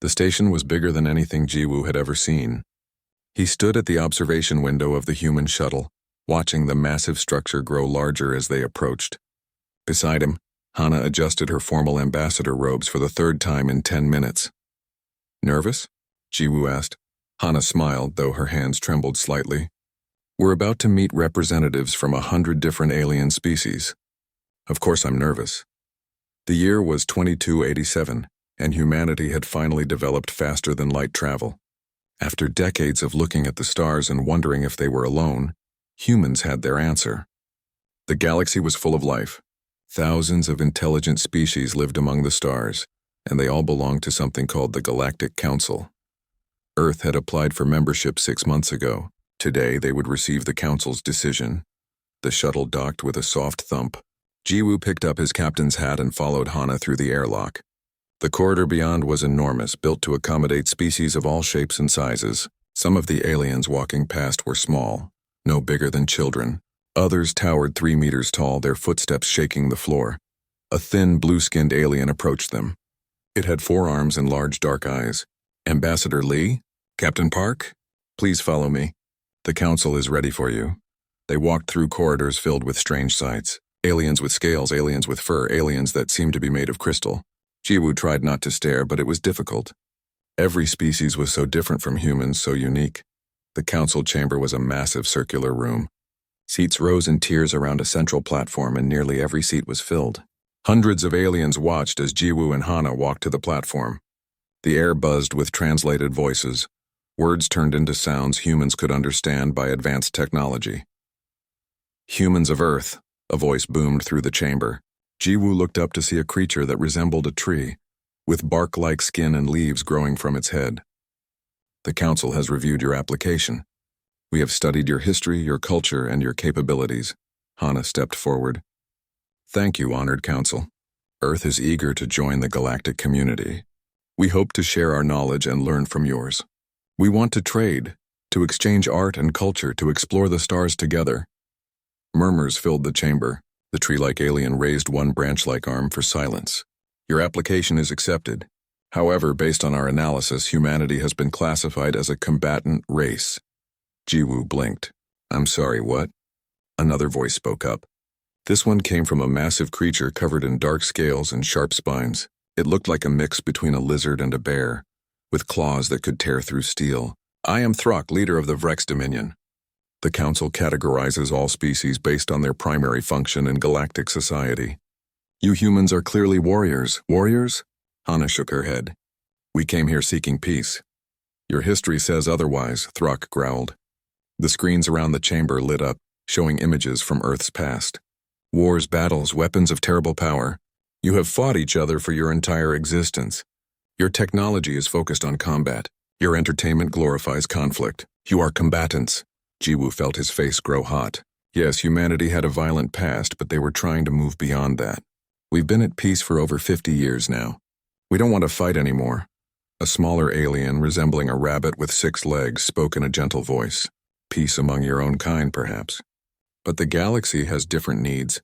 The station was bigger than anything Jiwoo had ever seen. He stood at the observation window of the human shuttle, watching the massive structure grow larger as they approached. Beside him, Hana adjusted her formal ambassador robes for the third time in 10 minutes. "Nervous?" Jiwoo asked. Hana smiled, though her hands trembled slightly. "We're about to meet representatives from 100 different alien species. Of course I'm nervous." The year was 2287, and humanity had finally developed faster than light travel. After decades of looking at the stars and wondering if they were alone, humans had their answer. The galaxy was full of life. Thousands of intelligent species lived among the stars, and they all belonged to something called the Galactic Council. Earth had applied for membership 6 months ago. Today they would receive the Council's decision. The shuttle docked with a soft thump. Jiwoo picked up his captain's hat and followed Hana through the airlock. The corridor beyond was enormous, built to accommodate species of all shapes and sizes. Some of the aliens walking past were small, no bigger than children. Others towered 3 meters tall, their footsteps shaking the floor. A thin, blue-skinned alien approached them. It had 4 arms and large dark eyes. "Ambassador Lee? Captain Park? Please follow me. The council is ready for you." They walked through corridors filled with strange sights. Aliens with scales, aliens with fur, aliens that seemed to be made of crystal. Jiwoo tried not to stare, but it was difficult. Every species was so different from humans, so unique. The council chamber was a massive circular room. Seats rose in tiers around a central platform, and nearly every seat was filled. Hundreds of aliens watched as Jiwoo and Hana walked to the platform. The air buzzed with translated voices. Words turned into sounds humans could understand by advanced technology. "Humans of Earth," a voice boomed through the chamber. Jiwoo looked up to see a creature that resembled a tree, with bark-like skin and leaves growing from its head. "The council has reviewed your application. We have studied your history, your culture, and your capabilities." Hana stepped forward. "Thank you, honored council. Earth is eager to join the galactic community. We hope to share our knowledge and learn from yours. We want to trade, to exchange art and culture, to explore the stars together." Murmurs filled the chamber. The tree-like alien raised one branch-like arm for silence. "Your application is accepted. However, based on our analysis, humanity has been classified as a combatant race." Jiwoo blinked. "I'm sorry, what?" Another voice spoke up. This one came from a massive creature covered in dark scales and sharp spines. It looked like a mix between a lizard and a bear, with claws that could tear through steel. "I am Throck, leader of the Vrex Dominion. The Council categorizes all species based on their primary function in galactic society. You humans are clearly warriors." "Warriors?" Hana shook her head. "We came here seeking peace." "Your history says otherwise," Throck growled. The screens around the chamber lit up, showing images from Earth's past. "Wars, battles, weapons of terrible power. You have fought each other for your entire existence. Your technology is focused on combat. Your entertainment glorifies conflict. You are combatants." Jiwoo felt his face grow hot. Yes, humanity had a violent past, but they were trying to move beyond that. "We've been at peace for over 50 years now. We don't want to fight anymore." A smaller alien, resembling a rabbit with 6 legs, spoke in a gentle voice. "Peace among your own kind, perhaps. But the galaxy has different needs.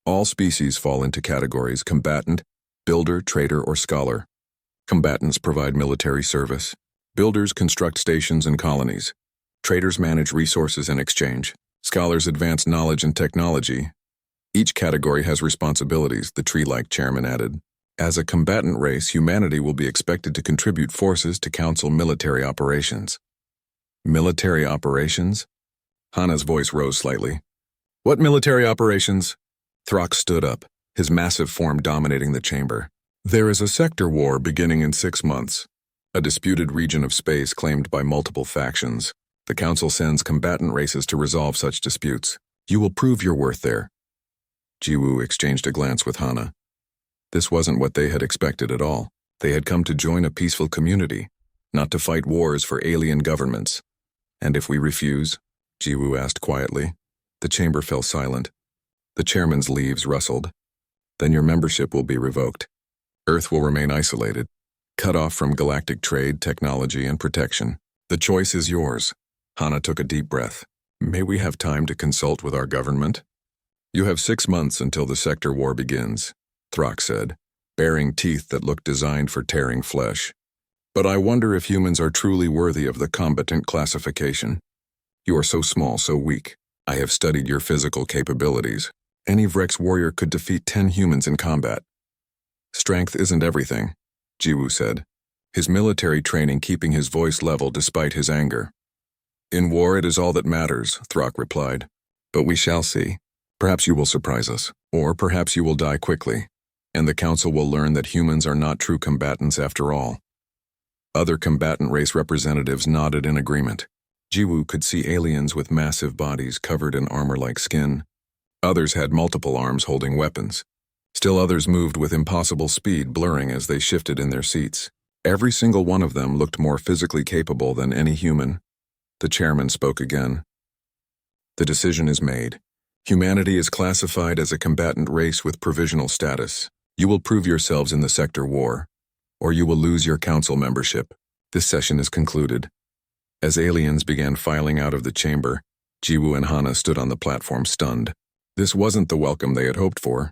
All species fall into categories: combatant, builder, trader, or scholar. Combatants provide military service. Builders construct stations and colonies. Traders manage resources and exchange. Scholars advance knowledge and technology. Each category has responsibilities," the tree-like chairman added. "As a combatant race, humanity will be expected to contribute forces to council military operations." "Military operations?" Hana's voice rose slightly. "What military operations?" Throck stood up, his massive form dominating the chamber. "There is a sector war beginning in 6 months. A disputed region of space claimed by multiple factions. The Council sends combatant races to resolve such disputes. You will prove your worth there." Jiwoo exchanged a glance with Hana. This wasn't what they had expected at all. They had come to join a peaceful community, not to fight wars for alien governments. "And if we refuse?" Jiwoo asked quietly. The chamber fell silent. The chairman's leaves rustled. "Then your membership will be revoked. Earth will remain isolated, cut off from galactic trade, technology, and protection. The choice is yours." Hana took a deep breath. "May we have time to consult with our government?" "You have 6 months until the sector war begins," Throck said, baring teeth that looked designed for tearing flesh. But I wonder if humans are truly worthy of the combatant classification. You are so small, so weak. I have studied your physical capabilities. Any Vrex warrior could defeat 10 humans in combat. Strength isn't everything, Jiwoo said, his military training keeping his voice level despite his anger. In war it is all that matters, Throck replied. But we shall see. Perhaps you will surprise us, or perhaps you will die quickly, and the council will learn that humans are not true combatants after all. Other combatant race representatives nodded in agreement. Jiwoo could see aliens with massive bodies covered in armor-like skin. Others had multiple arms holding weapons. Still others moved with impossible speed, blurring as they shifted in their seats. Every single one of them looked more physically capable than any human. The chairman spoke again. The decision is made. Humanity is classified as a combatant race with provisional status. You will prove yourselves in the sector war, or you will lose your council membership. This session is concluded. As aliens began filing out of the chamber, Jiwoo and Hana stood on the platform stunned. This wasn't the welcome they had hoped for.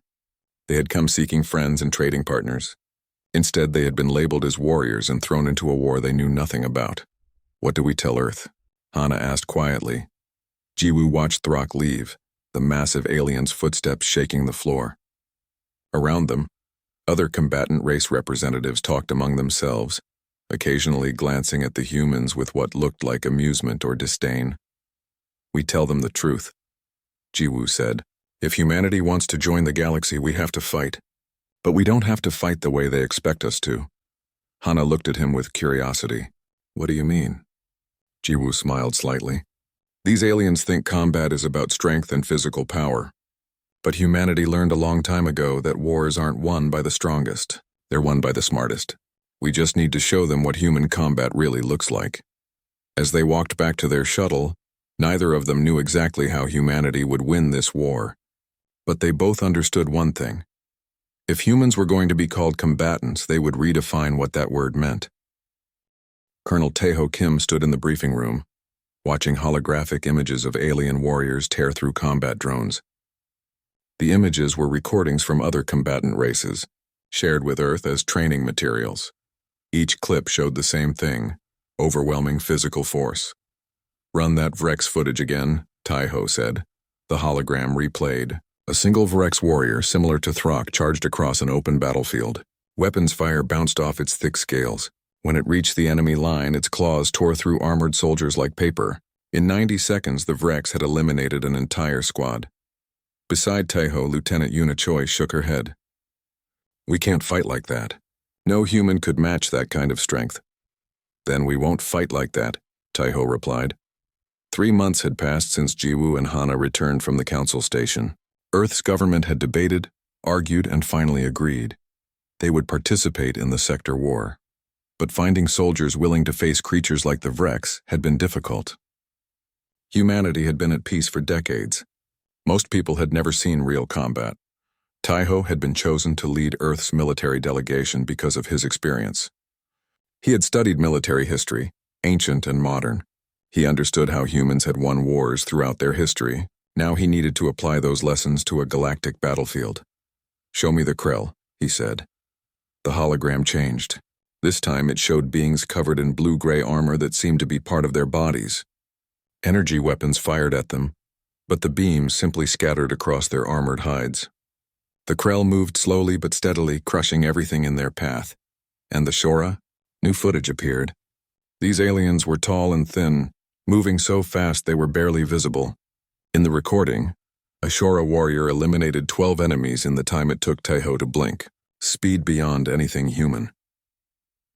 They had come seeking friends and trading partners. Instead, they had been labeled as warriors and thrown into a war they knew nothing about. What do we tell Earth? Hana asked quietly. Jiwoo watched Throck leave, the massive alien's footsteps shaking the floor. Around them, other combatant race representatives talked among themselves, occasionally glancing at the humans with what looked like amusement or disdain. We tell them the truth, Jiwoo said. If humanity wants to join the galaxy, we have to fight. But we don't have to fight the way they expect us to. Hana looked at him with curiosity. What do you mean? Jiwoo smiled slightly. These aliens think combat is about strength and physical power. But humanity learned a long time ago that wars aren't won by the strongest. They're won by the smartest. We just need to show them what human combat really looks like. As they walked back to their shuttle, neither of them knew exactly how humanity would win this war. But they both understood one thing. If humans were going to be called combatants, they would redefine what that word meant. Colonel Taeho Kim stood in the briefing room, watching holographic images of alien warriors tear through combat drones. The images were recordings from other combatant races, shared with Earth as training materials. Each clip showed the same thing, overwhelming physical force. Run that Vrex footage again, Taeho said. The hologram replayed. A single Vrex warrior similar to Throck charged across an open battlefield. Weapons fire bounced off its thick scales. When it reached the enemy line, its claws tore through armored soldiers like paper. In 90 seconds, the Vrex had eliminated an entire squad. Beside Taeho, Lieutenant Yuna Choi shook her head. We can't fight like that. No human could match that kind of strength. Then we won't fight like that, Taeho replied. 3 months had passed since Jiwoo and Hana returned from the council station. Earth's government had debated, argued, and finally agreed. They would participate in the sector war. But finding soldiers willing to face creatures like the Vrex had been difficult. Humanity had been at peace for decades. Most people had never seen real combat. Taeho had been chosen to lead Earth's military delegation because of his experience. He had studied military history, ancient and modern. He understood how humans had won wars throughout their history. Now he needed to apply those lessons to a galactic battlefield. Show me the Krell, he said. The hologram changed. This time it showed beings covered in blue-gray armor that seemed to be part of their bodies. Energy weapons fired at them, but the beams simply scattered across their armored hides. The Krell moved slowly but steadily, crushing everything in their path. And the Shora? New footage appeared. These aliens were tall and thin, moving so fast they were barely visible. In the recording, a Shora warrior eliminated 12 enemies in the time it took Taeho to blink, speed beyond anything human.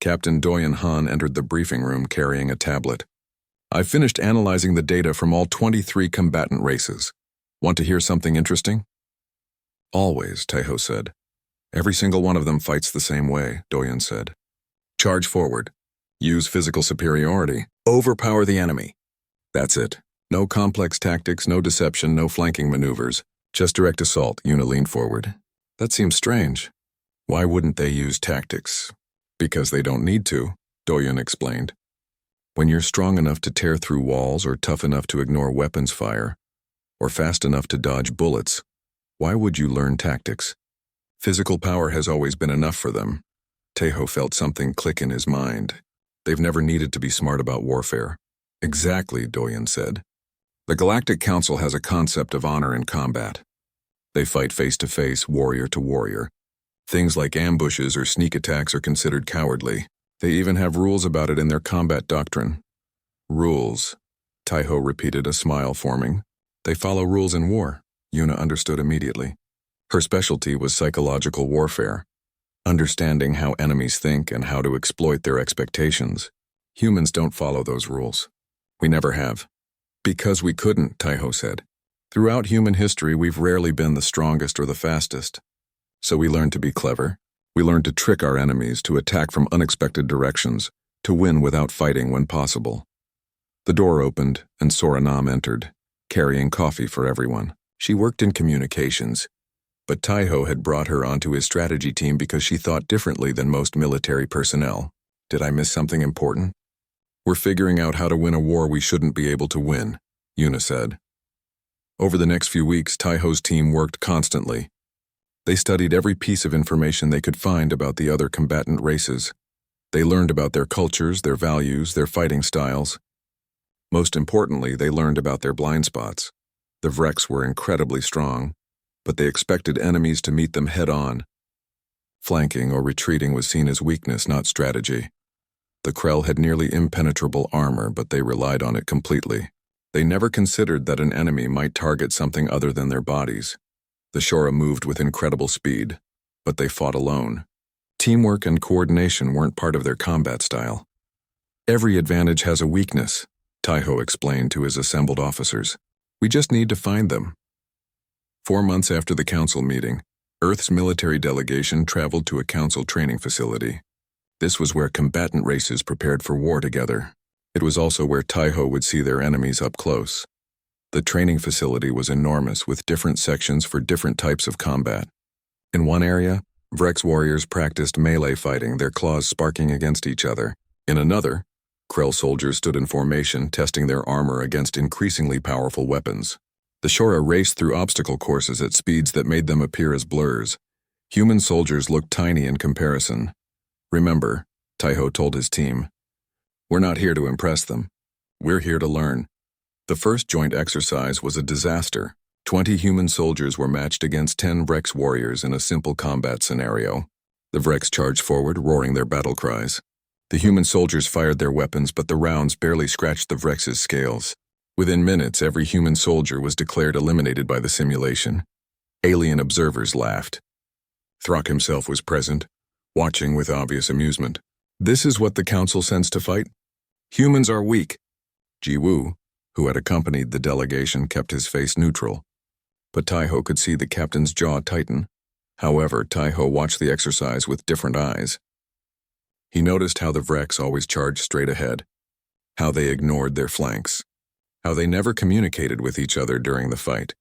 Captain Doyen Han entered the briefing room carrying a tablet. I've finished analyzing the data from all 23 combatant races. Want to hear something interesting? Always, Taeho said. Every single one of them fights the same way, Doyen said. Charge forward. Use physical superiority. Overpower the enemy. That's it. No complex tactics, no deception, no flanking maneuvers. Just direct assault, Yuna leaned forward. That seems strange. Why wouldn't they use tactics? Because they don't need to, Doyen explained. When you're strong enough to tear through walls or tough enough to ignore weapons fire, or fast enough to dodge bullets, why would you learn tactics? Physical power has always been enough for them. Taeho felt something click in his mind. They've never needed to be smart about warfare. Exactly, Doyen said. The Galactic Council has a concept of honor in combat. They fight face to face, warrior to warrior. Things like ambushes or sneak attacks are considered cowardly. They even have rules about it in their combat doctrine. Rules, Taiho repeated, a smile forming. They follow rules in war, Yuna understood immediately. Her specialty was psychological warfare, understanding how enemies think and how to exploit their expectations. Humans don't follow those rules. We never have. Because we couldn't, Taiho said. Throughout human history, we've rarely been the strongest or the fastest. So we learned to be clever. We learned to trick our enemies, to attack from unexpected directions, to win without fighting when possible. The door opened, and Soranam entered, carrying coffee for everyone. She worked in communications, but Taiho had brought her onto his strategy team because she thought differently than most military personnel. Did I miss something important? We're figuring out how to win a war we shouldn't be able to win, Yuna said. Over the next few weeks, Taiho's team worked constantly. They studied every piece of information they could find about the other combatant races. They learned about their cultures, their values, their fighting styles. Most importantly, they learned about their blind spots. The Vreks were incredibly strong, but they expected enemies to meet them head-on. Flanking or retreating was seen as weakness, not strategy. The Krell had nearly impenetrable armor, but they relied on it completely. They never considered that an enemy might target something other than their bodies. The Shora moved with incredible speed, but they fought alone. Teamwork and coordination weren't part of their combat style. Every advantage has a weakness, Taiho explained to his assembled officers. We just need to find them. 4 months after the council meeting, Earth's military delegation traveled to a council training facility. This was where combatant races prepared for war together. It was also where Taiho would see their enemies up close. The training facility was enormous, with different sections for different types of combat. In one area, Vrex warriors practiced melee fighting, their claws sparking against each other. In another, Krell soldiers stood in formation, testing their armor against increasingly powerful weapons. The Shora raced through obstacle courses at speeds that made them appear as blurs. Human soldiers looked tiny in comparison. Remember, Taiho told his team, we're not here to impress them. We're here to learn. The first joint exercise was a disaster. 20 human soldiers were matched against 10 Vrex warriors in a simple combat scenario. The Vrex charged forward, roaring their battle cries. The human soldiers fired their weapons, but the rounds barely scratched the Vrex's scales. Within minutes, every human soldier was declared eliminated by the simulation. Alien observers laughed. Throck himself was present, watching with obvious amusement. This is what the council sends to fight? Humans are weak. Jiwoo, who had accompanied the delegation, kept his face neutral. But Taiho could see the captain's jaw tighten. However, Taiho watched the exercise with different eyes. He noticed how the Vrex always charged straight ahead, how they ignored their flanks, how they never communicated with each other during the fight.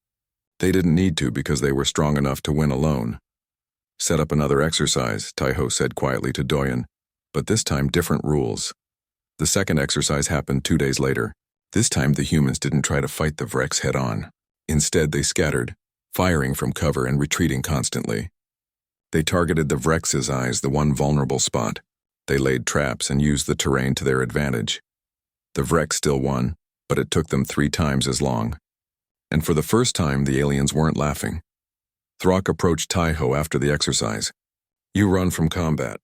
They didn't need to because they were strong enough to win alone. Set up another exercise, Taiho said quietly to Doyen, but this time different rules. The second exercise happened 2 days later. This time the humans didn't try to fight the Vrex head-on. Instead, they scattered, firing from cover and retreating constantly. They targeted the Vrex's eyes, the one vulnerable spot. They laid traps and used the terrain to their advantage. The Vrex still won, but it took them 3 times as long. And for the first time, the aliens weren't laughing. Throck approached Taiho after the exercise. You run from combat.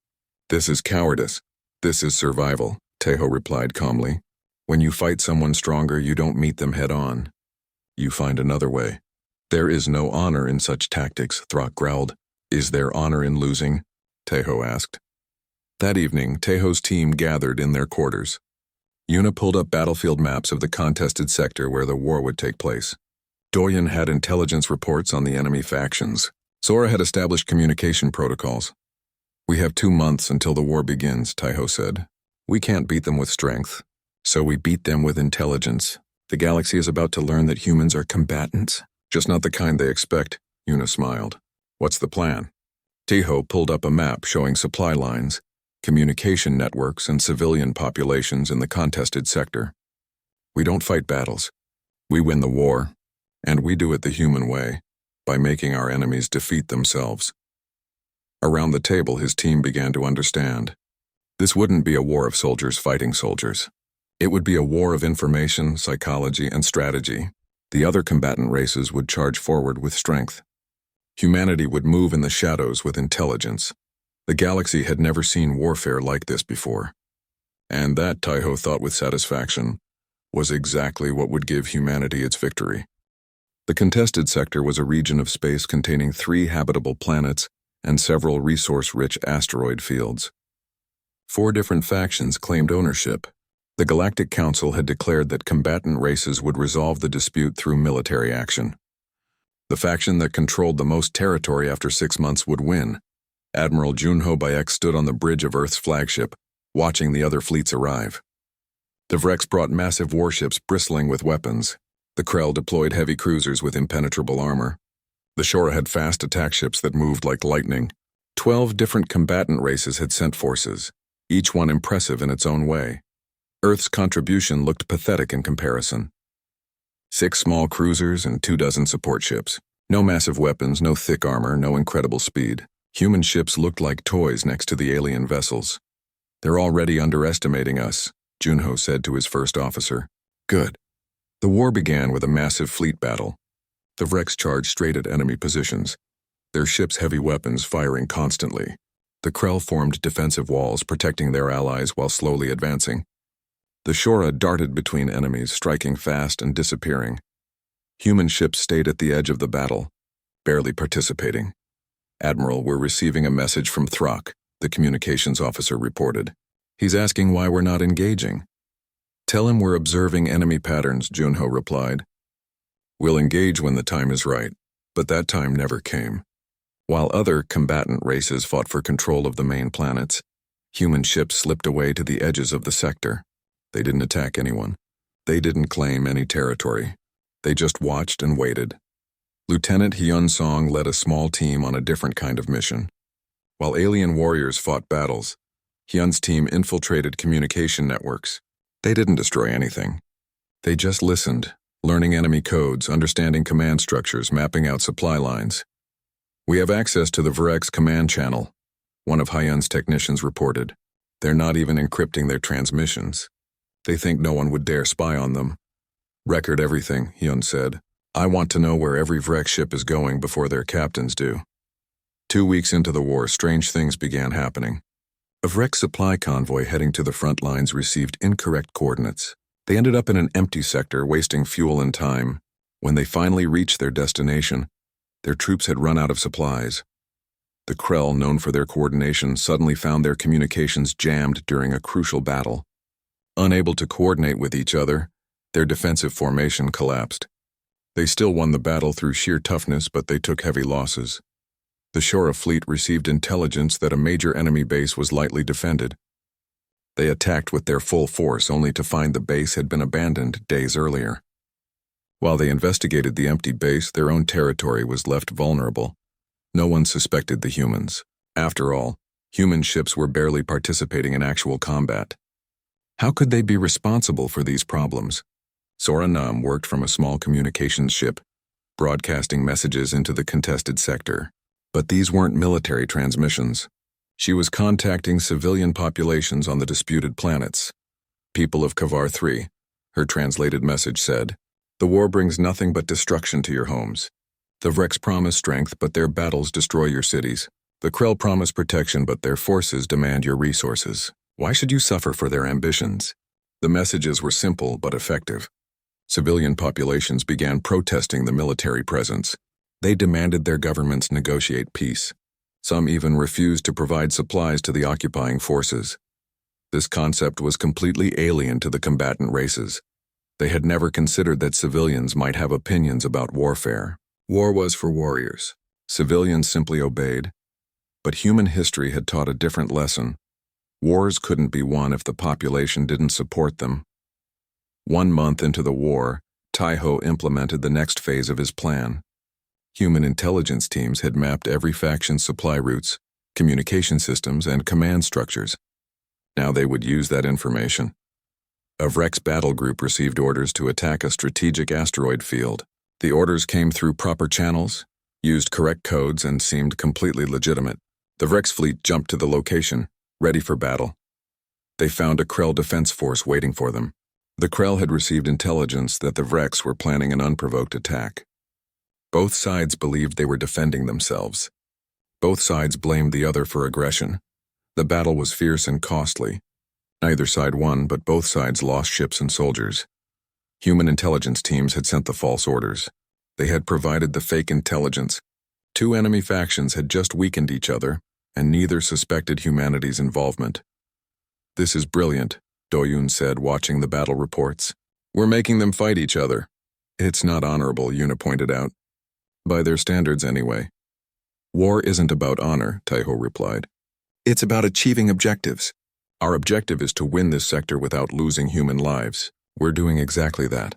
This is cowardice. This is survival, Taiho replied calmly. When you fight someone stronger, you don't meet them head-on. You find another way. There is no honor in such tactics, Throck growled. Is there honor in losing? Taiho asked. That evening, Taiho's team gathered in their quarters. Yuna pulled up battlefield maps of the contested sector where the war would take place. Doyen had intelligence reports on the enemy factions. Sora had established communication protocols. We have 2 months until the war begins, Taiho said. We can't beat them with strength, so we beat them with intelligence. The galaxy is about to learn that humans are combatants, just not the kind they expect, Yuna smiled. What's the plan? Taiho pulled up a map showing supply lines, communication networks, and civilian populations in the contested sector. We don't fight battles. We win the war, and we do it the human way, by making our enemies defeat themselves. Around the table, his team began to understand. This wouldn't be a war of soldiers fighting soldiers. It would be a war of information, psychology, and strategy. The other combatant races would charge forward with strength. Humanity would move in the shadows with intelligence. The galaxy had never seen warfare like this before. And that, Taiho thought with satisfaction, was exactly what would give humanity its victory. The contested sector was a region of space containing 3 habitable planets and several resource-rich asteroid fields. 4 different factions claimed ownership. The Galactic Council had declared that combatant races would resolve the dispute through military action. The faction that controlled the most territory after 6 months would win. Admiral Junho Bayek stood on the bridge of Earth's flagship, watching the other fleets arrive. The Vrex brought massive warships bristling with weapons. The Krell deployed heavy cruisers with impenetrable armor. The Shora had fast attack ships that moved like lightning. 12 different combatant races had sent forces, each one impressive in its own way. Earth's contribution looked pathetic in comparison. 6 small cruisers and 24 support ships. No massive weapons, no thick armor, no incredible speed. Human ships looked like toys next to the alien vessels. "They're already underestimating us," Junho said to his first officer. "Good." The war began with a massive fleet battle. The Vrex charged straight at enemy positions, their ships' heavy weapons firing constantly. The Krell formed defensive walls protecting their allies while slowly advancing. The Shora darted between enemies, striking fast and disappearing. Human ships stayed at the edge of the battle, barely participating. "Admiral, we're receiving a message from Throck," the communications officer reported. "He's asking why we're not engaging." "Tell him we're observing enemy patterns," Junho replied. "We'll engage when the time is right," but that time never came. While other combatant races fought for control of the main planets, human ships slipped away to the edges of the sector. They didn't attack anyone. They didn't claim any territory. They just watched and waited. Lieutenant Hyun Song led a small team on a different kind of mission. While alien warriors fought battles, Hyun's team infiltrated communication networks. They didn't destroy anything. They just listened, learning enemy codes, understanding command structures, mapping out supply lines. "We have access to the Vrex command channel," one of Hyun's technicians reported. "They're not even encrypting their transmissions. They think no one would dare spy on them." "Record everything," Hyun said. "I want to know where every Vrex ship is going before their captains do." 2 weeks into the war, strange things began happening. A Vrex supply convoy heading to the front lines received incorrect coordinates. They ended up in an empty sector, wasting fuel and time. When they finally reached their destination, their troops had run out of supplies. The Krell, known for their coordination, suddenly found their communications jammed during a crucial battle. Unable to coordinate with each other, their defensive formation collapsed. They still won the battle through sheer toughness, but they took heavy losses. The Shora fleet received intelligence that a major enemy base was lightly defended. They attacked with their full force only to find the base had been abandoned days earlier. While they investigated the empty base, their own territory was left vulnerable. No one suspected the humans. After all, human ships were barely participating in actual combat. How could they be responsible for these problems? Sora Nam worked from a small communications ship, broadcasting messages into the contested sector. But these weren't military transmissions. She was contacting civilian populations on the disputed planets. "People of Kavar 3, her translated message said. "The war brings nothing but destruction to your homes. The Vrex promise strength, but their battles destroy your cities. The Krell promise protection, but their forces demand your resources. Why should you suffer for their ambitions?" The messages were simple but effective. Civilian populations began protesting the military presence. They demanded their governments negotiate peace. Some even refused to provide supplies to the occupying forces. This concept was completely alien to the combatant races. They had never considered that civilians might have opinions about warfare. War was for warriors. Civilians simply obeyed. But human history had taught a different lesson. Wars couldn't be won if the population didn't support them. 1 month into the war, Taiho implemented the next phase of his plan. Human intelligence teams had mapped every faction's supply routes, communication systems, and command structures. Now they would use that information. A Vrex battle group received orders to attack a strategic asteroid field. The orders came through proper channels, used correct codes, and seemed completely legitimate. The Vrex fleet jumped to the location, ready for battle. They found a Krell defense force waiting for them. The Krell had received intelligence that the Vrex were planning an unprovoked attack. Both sides believed they were defending themselves. Both sides blamed the other for aggression. The battle was fierce and costly. Neither side won, but both sides lost ships and soldiers. Human intelligence teams had sent the false orders. They had provided the fake intelligence. Two enemy factions had just weakened each other, and neither suspected humanity's involvement. "This is brilliant," Doyun said, watching the battle reports. "We're making them fight each other." "It's not honorable," Yuna pointed out. "By their standards, anyway." "War isn't about honor," Taiho replied. "It's about achieving objectives. Our objective is to win this sector without losing human lives. We're doing exactly that."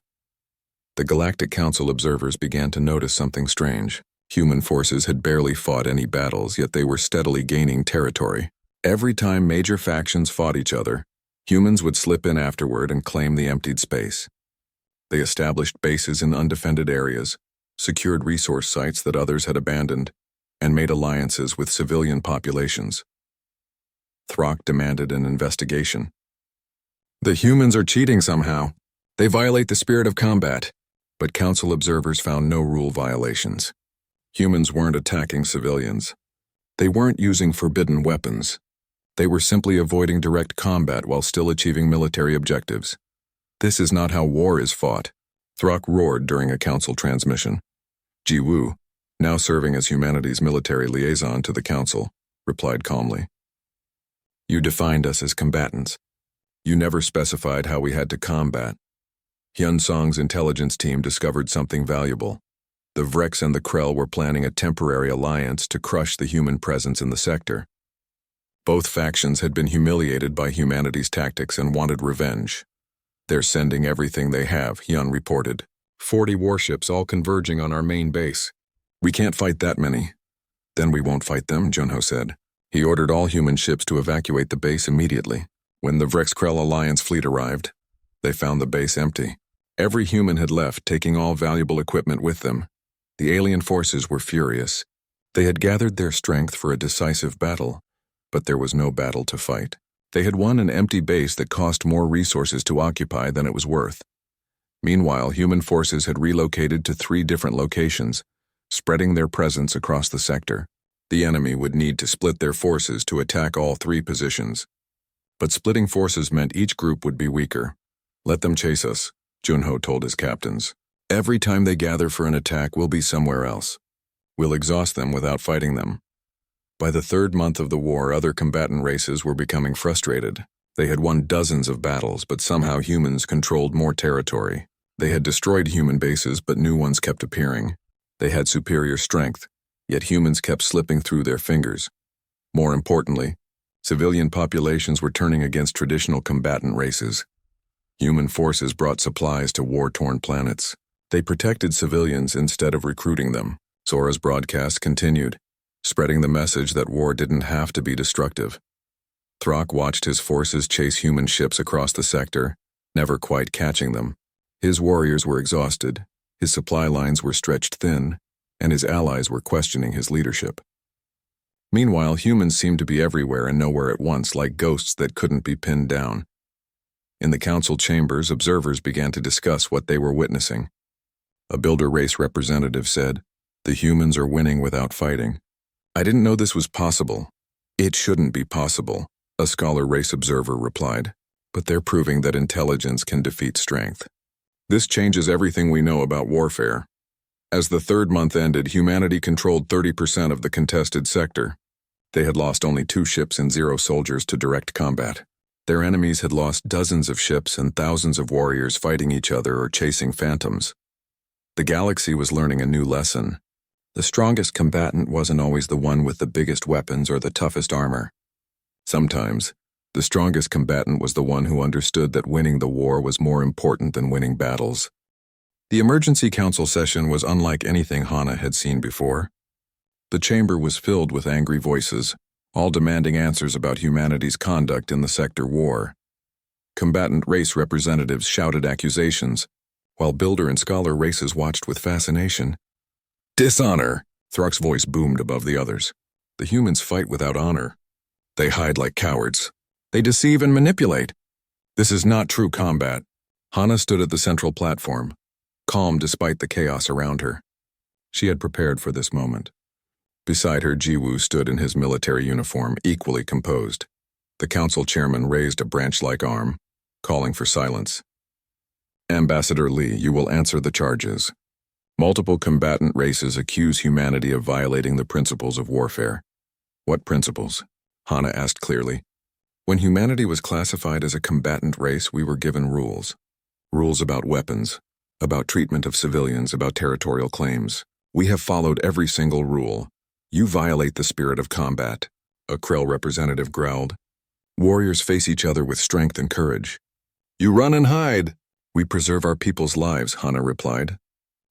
The Galactic Council observers began to notice something strange. Human forces had barely fought any battles, yet they were steadily gaining territory. Every time major factions fought each other, humans would slip in afterward and claim the emptied space. They established bases in undefended areas, secured resource sites that others had abandoned, and made alliances with civilian populations. Throck demanded an investigation. "The humans are cheating somehow. They violate the spirit of combat." But Council observers found no rule violations. Humans weren't attacking civilians. They weren't using forbidden weapons. They were simply avoiding direct combat while still achieving military objectives. "This is not how war is fought," Throck roared during a Council transmission. Ji Woo, now serving as humanity's military liaison to the Council, replied calmly. "You defined us as combatants. You never specified how we had to combat. Hyun Song's intelligence team discovered something valuable. The Vrex and the Krell were planning a temporary alliance to crush the human presence in the sector. Both factions had been humiliated by humanity's tactics and wanted revenge. They're sending everything they have," Hyun reported. 40 warships all converging on our main base. "We can't fight that many." "Then we won't fight them," Junho said. He ordered all human ships to evacuate the base immediately. When the Vrex-Krell Alliance fleet arrived, they found the base empty. Every human had left, taking all valuable equipment with them. The alien forces were furious. They had gathered their strength for a decisive battle, but there was no battle to fight. They had won an empty base that cost more resources to occupy than it was worth. Meanwhile, human forces had relocated to 3 different locations, spreading their presence across the sector. The enemy would need to split their forces to attack all 3 positions. But splitting forces meant each group would be weaker. "Let them chase us," Junho told his captains. "Every time they gather for an attack, we'll be somewhere else. We'll exhaust them without fighting them." By the 3rd month of the war, other combatant races were becoming frustrated. They had won dozens of battles, but somehow humans controlled more territory. They had destroyed human bases, but new ones kept appearing. They had superior strength, yet humans kept slipping through their fingers. More importantly, civilian populations were turning against traditional combatant races. Human forces brought supplies to war-torn planets. They protected civilians instead of recruiting them. Sora's broadcast continued, spreading the message that war didn't have to be destructive. Throck watched his forces chase human ships across the sector, never quite catching them. His warriors were exhausted, his supply lines were stretched thin, and his allies were questioning his leadership. Meanwhile, humans seemed to be everywhere and nowhere at once, like ghosts that couldn't be pinned down. In the council chambers, observers began to discuss what they were witnessing. A builder race representative said, "The humans are winning without fighting." "I didn't know this was possible." "It shouldn't be possible," a scholar race observer replied. "But they're proving that intelligence can defeat strength. This changes everything we know about warfare." As the 3rd month ended, humanity controlled 30% of the contested sector. They had lost only 2 ships and 0 soldiers to direct combat. Their enemies had lost dozens of ships and thousands of warriors fighting each other or chasing phantoms. The galaxy was learning a new lesson. The strongest combatant wasn't always the one with the biggest weapons or the toughest armor. Sometimes, the strongest combatant was the one who understood that winning the war was more important than winning battles. The emergency council session was unlike anything Hana had seen before. The chamber was filled with angry voices, all demanding answers about humanity's conduct in the sector war. Combatant race representatives shouted accusations, while builder and scholar races watched with fascination. "Dishonor!" Throck's voice boomed above the others. "The humans fight without honor. They hide like cowards. They deceive and manipulate. This is not true combat. Hana stood at the central platform, calm despite the chaos around her. She had prepared for this moment. Beside her, Jiwoo stood in his military uniform, equally composed. The council chairman raised a branch-like arm, calling for silence. Ambassador Lee, you will answer the charges. Multiple combatant races accuse humanity of violating the principles of warfare. What principles? Hana asked clearly. When humanity was classified as a combatant race, we were given rules. Rules about weapons, about treatment of civilians, about territorial claims. We have followed every single rule. You violate the spirit of combat, a Krell representative growled. Warriors face each other with strength and courage. You run and hide. We preserve our people's lives, Hana replied.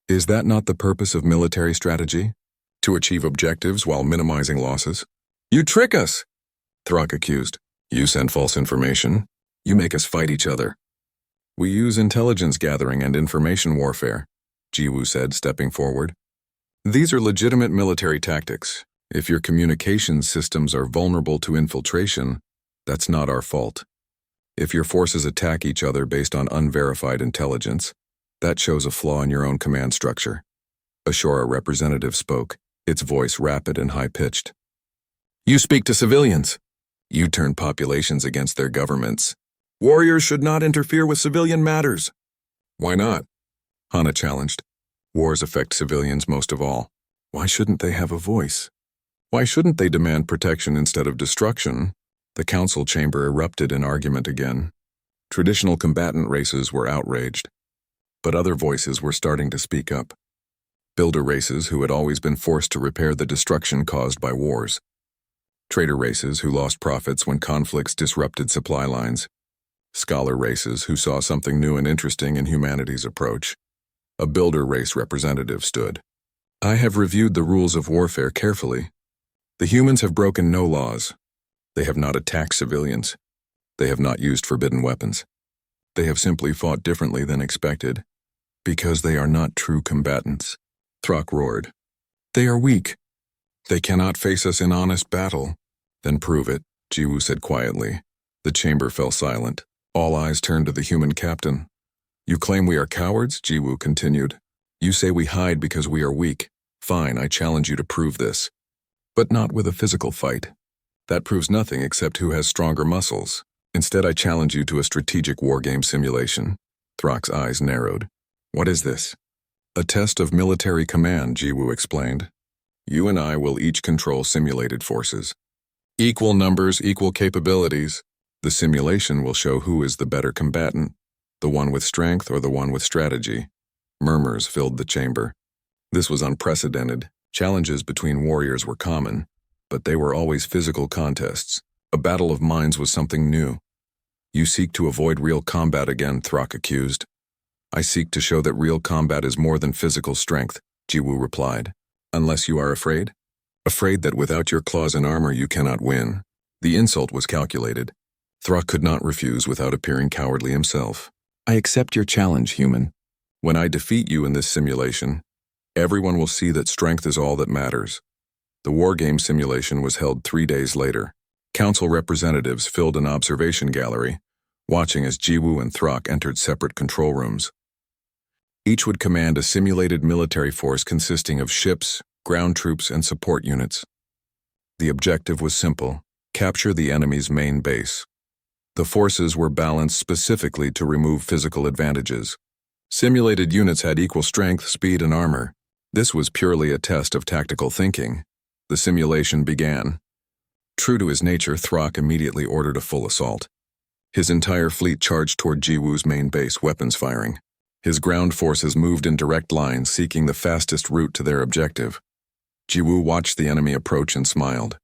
Is that not the purpose of military strategy? To achieve objectives while minimizing losses? You trick us, Thrak accused. You send false information. You make us fight each other. We use intelligence gathering and information warfare, Jiwoo said, stepping forward. These are legitimate military tactics. If your communications systems are vulnerable to infiltration, that's not our fault. If your forces attack each other based on unverified intelligence, that shows a flaw in your own command structure. A Shora representative spoke, its voice rapid and high-pitched. You speak to civilians. You turn populations against their governments. Warriors should not interfere with civilian matters. Why not? Hana challenged. Wars affect civilians most of all. Why shouldn't they have a voice? Why shouldn't they demand protection instead of destruction? The council chamber erupted in argument again. Traditional combatant races were outraged, but other voices were starting to speak up. Builder races who had always been forced to repair the destruction caused by wars. Trader races who lost profits when conflicts disrupted supply lines. Scholar races who saw something new and interesting in humanity's approach. A builder race representative stood. I have reviewed the rules of warfare carefully. The humans have broken no laws. They have not attacked civilians. They have not used forbidden weapons. They have simply fought differently than expected, because they are not true combatants. Thrak roared. They are weak. They cannot face us in honest battle. Then prove it, Jiwoo said quietly. The chamber fell silent. All eyes turned to the human captain. You claim we are cowards? Jiwoo continued. You say we hide because we are weak. Fine, I challenge you to prove this. But not with a physical fight. That proves nothing except who has stronger muscles. Instead, I challenge you to a strategic wargame simulation. Thrak's eyes narrowed. What is this? A test of military command, Jiwoo explained. You and I will each control simulated forces. Equal numbers, equal capabilities. The simulation will show who is the better combatant, the one with strength or the one with strategy. Murmurs filled the chamber. This was unprecedented. Challenges between warriors were common, but they were always physical contests. A battle of minds was something new. You seek to avoid real combat again, Thrak accused. I seek to show that real combat is more than physical strength, Jiwoo replied. Unless you are afraid? Afraid that without your claws and armor you cannot win. The insult was calculated. Thrak could not refuse without appearing cowardly himself. I accept your challenge, human. When I defeat you in this simulation, everyone will see that strength is all that matters. The wargame simulation was held 3 days later. Council representatives filled an observation gallery, watching as Jiwoo and Thrak entered separate control rooms. Each would command a simulated military force consisting of ships, ground troops, and support units. The objective was simple: capture the enemy's main base. The forces were balanced specifically to remove physical advantages. Simulated units had equal strength, speed, and armor. This was purely a test of tactical thinking. The simulation began. True to his nature, Thrak immediately ordered a full assault. His entire fleet charged toward Jiwoo's main base, weapons firing. His ground forces moved in direct lines, seeking the fastest route to their objective. Jiwoo watched the enemy approach and smiled.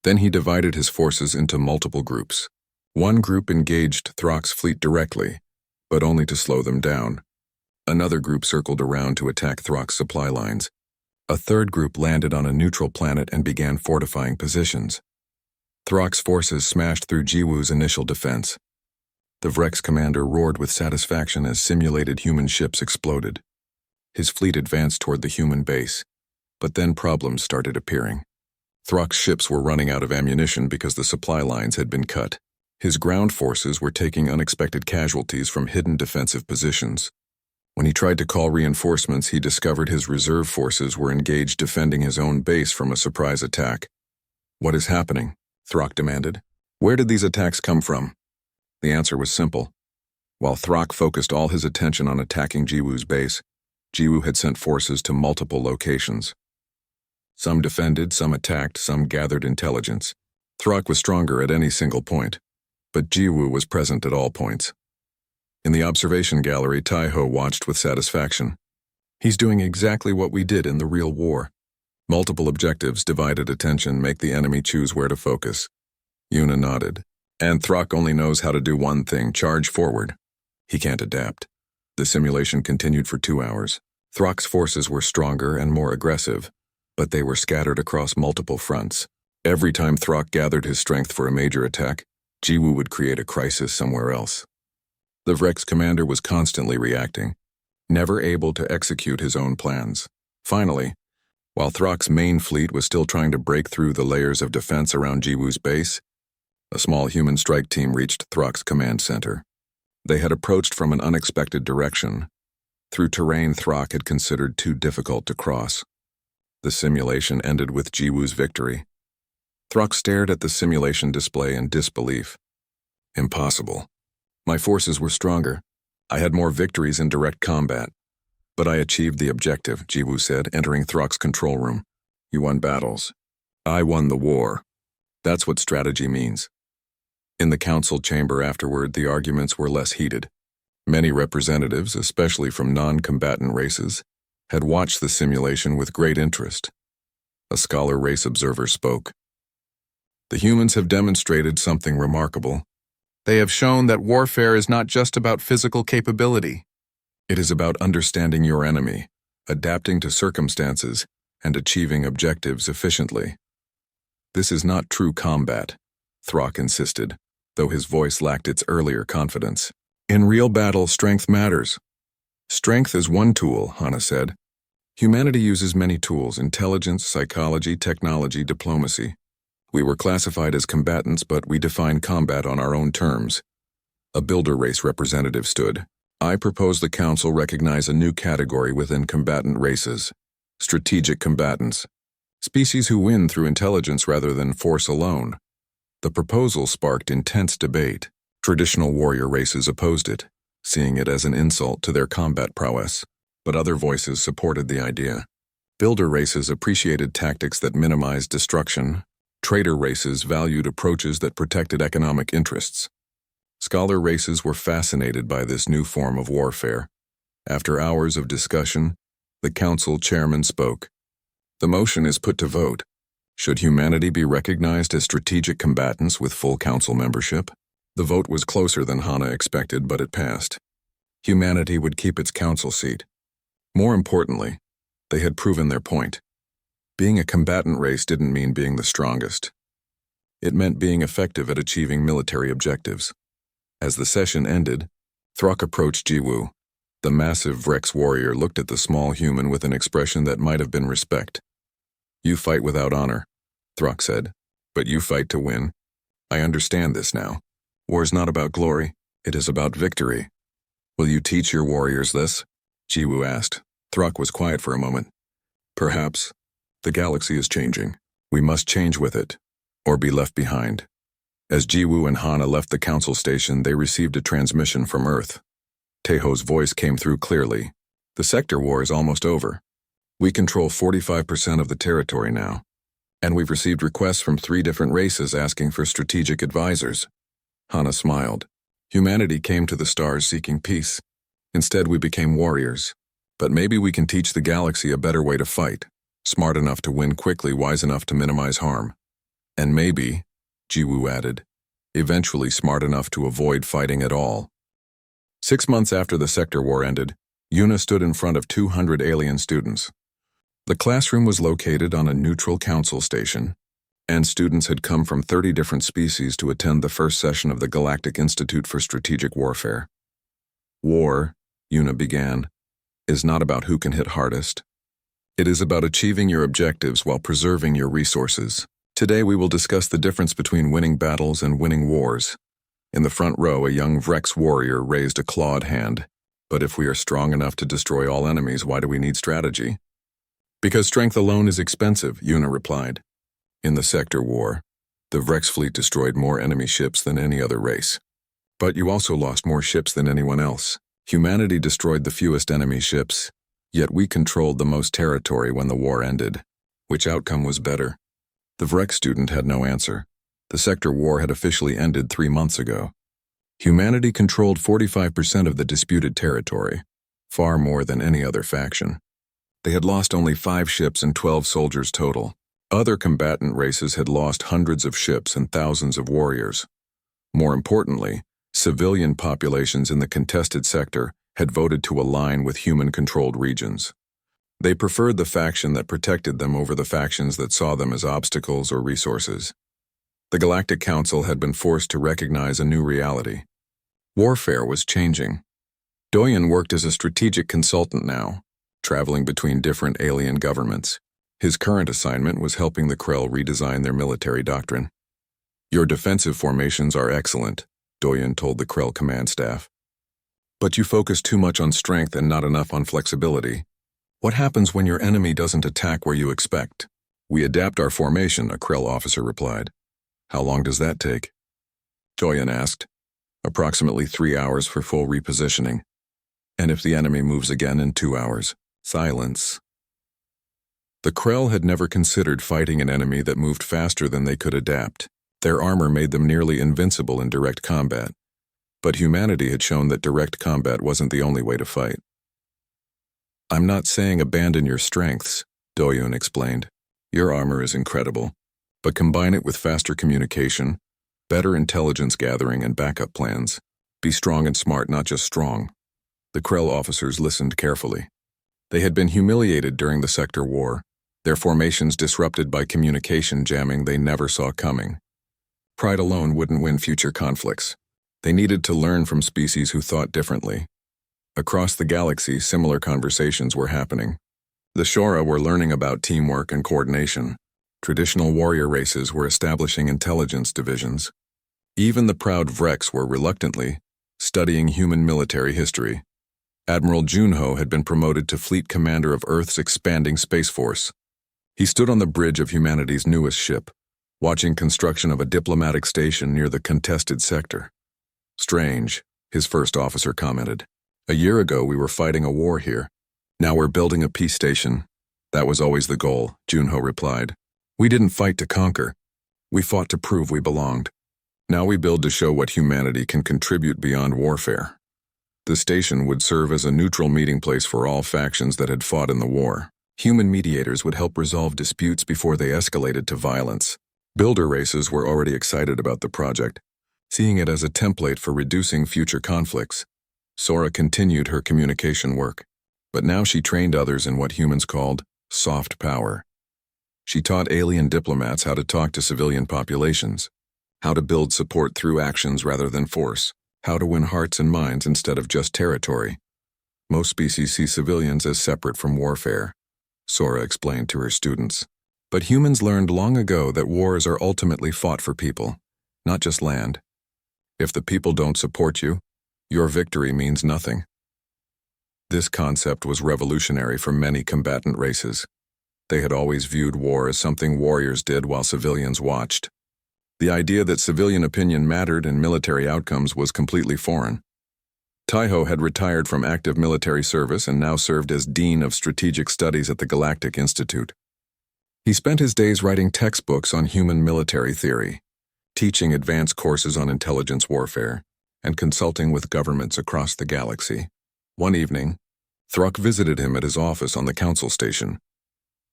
Then he divided his forces into multiple groups. One group engaged Thrak's fleet directly, but only to slow them down. Another group circled around to attack Thrak's supply lines. A third group landed on a neutral planet and began fortifying positions. Thrak's forces smashed through Jiwoo's initial defense. The Vrex commander roared with satisfaction as simulated human ships exploded. His fleet advanced toward the human base, but then problems started appearing. Thrak's ships were running out of ammunition because the supply lines had been cut. His ground forces were taking unexpected casualties from hidden defensive positions. When he tried to call reinforcements, he discovered his reserve forces were engaged defending his own base from a surprise attack. "What is happening?" Throck demanded. "Where did these attacks come from?" The answer was simple. While Throck focused all his attention on attacking Jiwoo's base, Jiwoo had sent forces to multiple locations. Some defended, some attacked, some gathered intelligence. Throck was stronger at any single point, but Jiwoo was present at all points. In the observation gallery, Taiho watched with satisfaction. "He's doing exactly what we did in the real war. Multiple objectives, divided attention, make the enemy choose where to focus." Yuna nodded. "And Throck only knows how to do one thing, charge forward. He can't adapt." The simulation continued for 2 hours. Throck's forces were stronger and more aggressive, but they were scattered across multiple fronts. Every time Throck gathered his strength for a major attack, Jiwoo would create a crisis somewhere else. The Vrex commander was constantly reacting, never able to execute his own plans. Finally, while Throck's main fleet was still trying to break through the layers of defense around Jiwoo's base, a small human strike team reached Throck's command center. They had approached from an unexpected direction, through terrain Throck had considered too difficult to cross. The simulation ended with Jiwoo's victory. Throck stared at the simulation display in disbelief. "Impossible. My forces were stronger. I had more victories in direct combat. But I achieved the objective," Jiwoo said, entering Throck's control room. "You won battles. I won the war. That's what strategy means." In the council chamber afterward, the arguments were less heated. Many representatives, especially from non-combatant races, had watched the simulation with great interest. A scholar race observer spoke. "The humans have demonstrated something remarkable. They have shown that warfare is not just about physical capability. It is about understanding your enemy, adapting to circumstances, and achieving objectives efficiently." "This is not true combat," Throck insisted, though his voice lacked its earlier confidence. "In real battle, strength matters." "Strength is one tool," Hana said. "Humanity uses many tools: intelligence, psychology, technology, diplomacy. We were classified as combatants, but we define combat on our own terms." A builder race representative stood. "I propose the council recognize a new category within combatant races: strategic combatants, species who win through intelligence rather than force alone." The proposal sparked intense debate. Traditional warrior races opposed it, seeing it as an insult to their combat prowess, but other voices supported the idea. Builder races appreciated tactics that minimized destruction. Trader races valued approaches that protected economic interests. Scholar races were fascinated by this new form of warfare. After hours of discussion, the council chairman spoke. "The motion is put to vote. Should humanity be recognized as strategic combatants with full council membership?" The vote was closer than Hana expected, but it passed. Humanity would keep its council seat. More importantly, they had proven their point. Being a combatant race didn't mean being the strongest. It meant being effective at achieving military objectives. As the session ended, Throck approached Jiwoo. The massive Vrex warrior looked at the small human with an expression that might have been respect. "You fight without honor," Throck said, "but you fight to win. I understand this now. War is not about glory, it is about victory. Will you teach your warriors this?" Jiwoo asked. Throck was quiet for a moment. "Perhaps. The galaxy is changing. We must change with it, or be left behind." As Jiwoo and Hana left the council station, they received a transmission from Earth. Taiho's voice came through clearly. "The sector war is almost over. We control 45% of the territory now, and we've received requests from 3 different races asking for strategic advisors." Hana smiled. "Humanity came to the stars seeking peace. Instead, we became warriors. But maybe we can teach the galaxy a better way to fight. Smart enough to win quickly, wise enough to minimize harm. And maybe," Jiwoo added, "eventually smart enough to avoid fighting at all." 6 months after the sector war ended, Yuna stood in front of 200 alien students. The classroom was located on a neutral council station, and students had come from 30 different species to attend the first session of the Galactic Institute for Strategic Warfare. "War," Yuna began, "is not about who can hit hardest. It is about achieving your objectives while preserving your resources. Today we will discuss the difference between winning battles and winning wars. In the front row, a young Vrex warrior raised a clawed hand. But if we are strong enough to destroy all enemies, why do we need strategy? Because strength alone is expensive, Yuna replied. In the Sector War, the Vrex fleet destroyed more enemy ships than any other race. But you also lost more ships than anyone else. Humanity destroyed the fewest enemy ships, yet we controlled the most territory when the war ended. Which outcome was better? The Vrex student had no answer. The Sector War had officially ended 3 months ago. Humanity controlled 45% of the disputed territory, far more than any other faction. They had lost only 5 ships and 12 soldiers total. Other combatant races had lost hundreds of ships and thousands of warriors. More importantly, civilian populations in the contested sector had voted to align with human-controlled regions. They preferred the faction that protected them over the factions that saw them as obstacles or resources. The Galactic Council had been forced to recognize a new reality. Warfare was changing. Doyen worked as a strategic consultant now, traveling between different alien governments. His current assignment was helping the Krell redesign their military doctrine. Your defensive formations are excellent, Doyen told the Krell command staff. But you focus too much on strength and not enough on flexibility. What happens when your enemy doesn't attack where you expect? We adapt our formation, a Krell officer replied. How long does that take? Doyen asked. Approximately 3 hours for full repositioning. And if the enemy moves again in 2 hours? Silence. The Krell had never considered fighting an enemy that moved faster than they could adapt. Their armor made them nearly invincible in direct combat. But humanity had shown that direct combat wasn't the only way to fight. I'm not saying abandon your strengths, Doyen explained. Your armor is incredible, but combine it with faster communication, better intelligence gathering and backup plans. Be strong and smart, not just strong. The Krell officers listened carefully. They had been humiliated during the Sector War, their formations disrupted by communication jamming they never saw coming. Pride alone wouldn't win future conflicts. They needed to learn from species who thought differently. Across the galaxy, similar conversations were happening. The Shora were learning about teamwork and coordination. Traditional warrior races were establishing intelligence divisions. Even the proud Vrex were reluctantly studying human military history. Admiral Junho had been promoted to fleet commander of Earth's expanding space force. He stood on the bridge of humanity's newest ship, watching construction of a diplomatic station near the contested sector. Strange, his first officer commented. A year ago we were fighting a war here. Now we're building a peace station. That was always the goal, Junho replied. We didn't fight to conquer. We fought to prove we belonged. Now we build to show what humanity can contribute beyond warfare. The station would serve as a neutral meeting place for all factions that had fought in the war. Human mediators would help resolve disputes before they escalated to violence. Builder races were already excited about the project, seeing it as a template for reducing future conflicts. Sora continued her communication work, but now she trained others in what humans called soft power. She taught alien diplomats how to talk to civilian populations, how to build support through actions rather than force, how to win hearts and minds instead of just territory. Most species see civilians as separate from warfare, Sora explained to her students. But humans learned long ago that wars are ultimately fought for people, not just land. If the people don't support you, your victory means nothing. This concept was revolutionary for many combatant races. They had always viewed war as something warriors did while civilians watched. The idea that civilian opinion mattered in military outcomes was completely foreign. Taiho had retired from active military service and now served as Dean of Strategic Studies at the Galactic Institute. He spent his days writing textbooks on human military theory, teaching advanced courses on intelligence warfare, and consulting with governments across the galaxy. One evening, Thruk visited him at his office on the council station.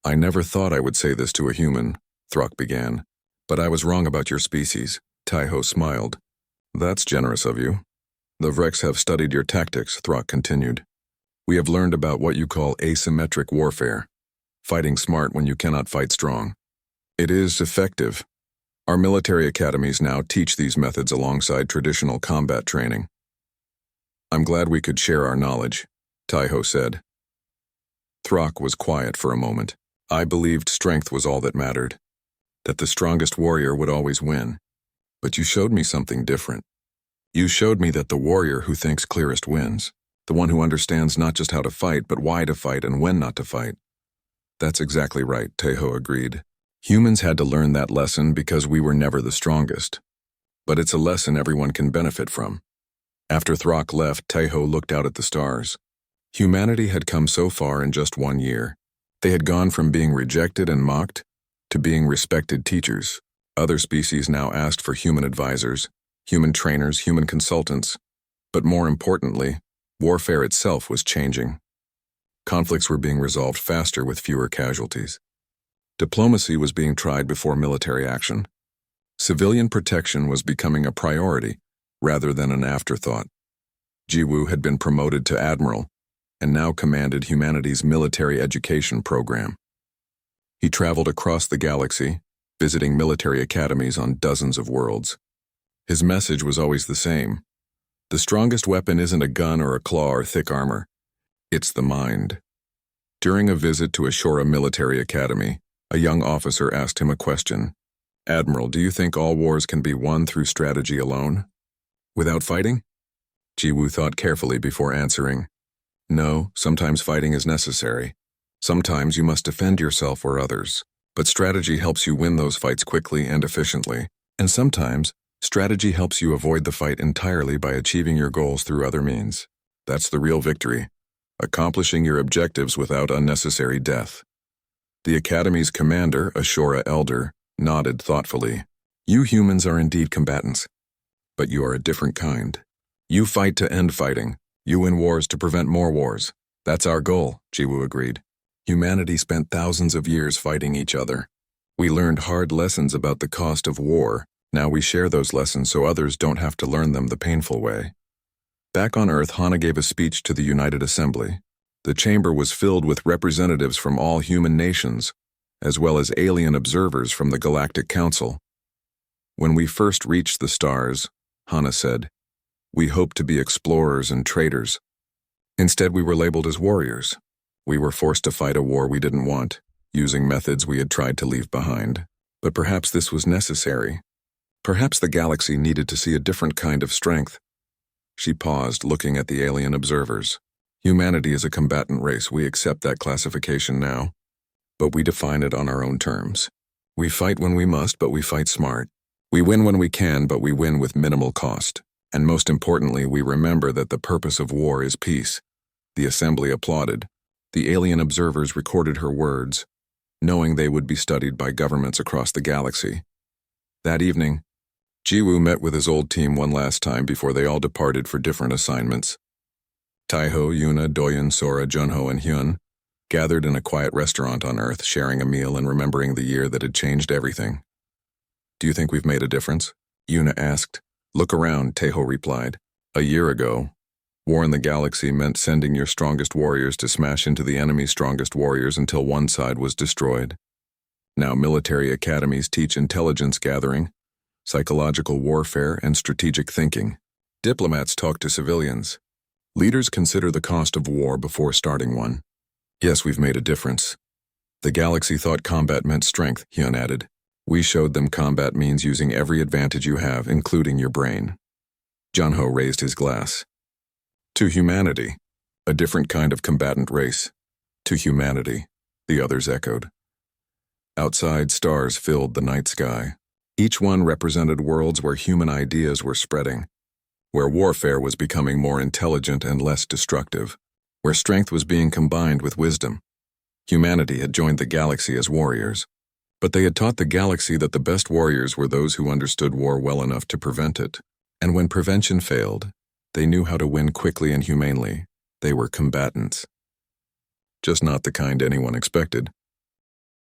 I never thought I would say this to a human, Thruk began, but I was wrong about your species. Taiho smiled. That's generous of you. The Vrex have studied your tactics, Thruk continued. We have learned about what you call asymmetric warfare, fighting smart when you cannot fight strong. It is effective. Our military academies now teach these methods alongside traditional combat training. I'm glad we could share our knowledge, Taiho said. Thruk was quiet for a moment. I believed strength was all that mattered, that the strongest warrior would always win. But you showed me something different. You showed me that the warrior who thinks clearest wins, the one who understands not just how to fight, but why to fight and when not to fight. That's exactly right, Tejo agreed. Humans had to learn that lesson because we were never the strongest. But it's a lesson everyone can benefit from. After Throck left, Tejo looked out at the stars. Humanity had come so far in just 1 year. They had gone from being rejected and mocked to being respected teachers. Other species now asked for human advisors, human trainers, human consultants. But more importantly, warfare itself was changing. Conflicts were being resolved faster with fewer casualties. Diplomacy was being tried before military action. Civilian protection was becoming a priority rather than an afterthought. Jiwoo had been promoted to admiral and now commanded humanity's military education program. He traveled across the galaxy, visiting military academies on dozens of worlds. His message was always the same. The strongest weapon isn't a gun or a claw or thick armor. It's the mind. During a visit to a Shora military academy, a young officer asked him a question. Admiral, do you think all wars can be won through strategy alone? Without fighting? Jiwoo thought carefully before answering. No, sometimes fighting is necessary. Sometimes you must defend yourself or others. But strategy helps you win those fights quickly and efficiently. And sometimes, strategy helps you avoid the fight entirely by achieving your goals through other means. That's the real victory. Accomplishing your objectives without unnecessary death. The Academy's commander, a Shora elder, nodded thoughtfully. You humans are indeed combatants. But you are a different kind. You fight to end fighting. You win wars to prevent more wars. That's our goal, Jiwoo agreed. Humanity spent thousands of years fighting each other. We learned hard lessons about the cost of war. Now we share those lessons so others don't have to learn them the painful way. Back on Earth, Hana gave a speech to the United Assembly. The chamber was filled with representatives from all human nations, as well as alien observers from the Galactic Council. When we first reached the stars, Hana said, we hoped to be explorers and traders. Instead, we were labeled as warriors. We were forced to fight a war we didn't want, using methods we had tried to leave behind. But perhaps this was necessary. Perhaps the galaxy needed to see a different kind of strength. She paused, looking at the alien observers. Humanity is a combatant race. We accept that classification now. But we define it on our own terms. We fight when we must, but we fight smart. We win when we can, but we win with minimal cost. And most importantly, we remember that the purpose of war is peace. The assembly applauded. The alien observers recorded her words, knowing they would be studied by governments across the galaxy. That evening, Jiwoo met with his old team one last time before they all departed for different assignments. Taiho, Yuna, Doyeon, Sora, Junho, and Hyun gathered in a quiet restaurant on Earth, sharing a meal and remembering the year that had changed everything. Do you think we've made a difference? Yuna asked. Look around, Taiho replied. A year ago, war in the galaxy meant sending your strongest warriors to smash into the enemy's strongest warriors until one side was destroyed. Now military academies teach intelligence gathering, psychological warfare, and strategic thinking. Diplomats talk to civilians. Leaders consider the cost of war before starting one. Yes, we've made a difference. The galaxy thought combat meant strength, Hyun added. We showed them combat means using every advantage you have, including your brain. Junho raised his glass. To humanity, a different kind of combatant race. To humanity, the others echoed. Outside, stars filled the night sky. Each one represented worlds where human ideas were spreading, where warfare was becoming more intelligent and less destructive, where strength was being combined with wisdom. Humanity had joined the galaxy as warriors, but they had taught the galaxy that the best warriors were those who understood war well enough to prevent it. And when prevention failed, they knew how to win quickly and humanely. They were combatants. Just not the kind anyone expected.